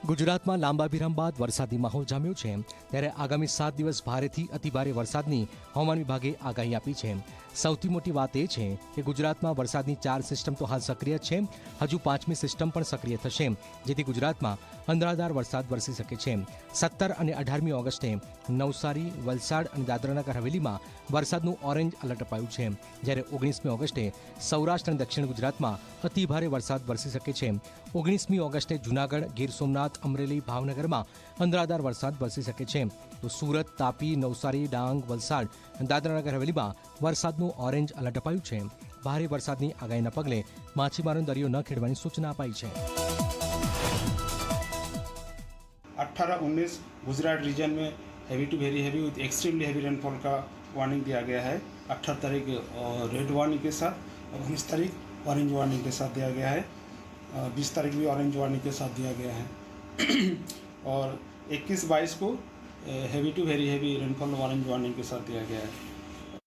ગુજરાતમાં લાંબા વિરામ બાદ વરસાદી માહોલ જામ્યો છે, ત્યારે આગામી 7 દિવસ ભારેથી અતિભારે વરસાદની હવામાન વિભાગે આગાહી આપી છે. સૌથી મોટી વાત એ છે કે ગુજરાતમાં વરસાદની 4 સિસ્ટમ તો હાલ સક્રિય છે. હજુ 5મી સિસ્ટમ પણ સક્રિય થશે, જેથી ગુજરાતમાં અંધારદાર વરસાદ વરસી શકે છે. 17 અને 18મી ઓગસ્ટે નવસારી, વલસાડ અને દાદરાનગર હવેલીમાં વરસાદનું ઓરેન્જ એલર્ટ અપાયું છે, જ્યારે 19મી ઓગસ્ટે સૌરાષ્ટ્ર અને દક્ષિણ ગુજરાતમાં અતિભારે વરસાદ વરસી શકે છે. 19મી ઓગસ્ટે જૂનાગઢ, ગીર સોમનાથ, અમરેલી, ભાવનગરમાં અંધારદાર વરસાદ વરસી શકે છે. તો સુરત, તાપી, નવસારી, ડાંગ, વલસાડ અને દાદરાનગર હવેલીમાં વરસાદનું ઓરેન્જ એલર્ટ અપાયું છે. ભારે વરસાદની આગાહીના પગલે માછીમારોને દરિયો ન ખેડવાની સૂચના અપાઈ છે. 18-19 गुजरात रीजन में heavy to very heavy with extremely heavy rainfall का वार्निंग दिया गया है. 18 तारीख रेड वार्निंग के साथ, 19 तारीख ऑरेंज वार्निंग के साथ दिया गया है. 20 तारीख भी ऑरेंज वार्निंग के साथ दिया गया है. और 21-22 को heavy to very heavy rainfall orange warning के साथ दिया गया है.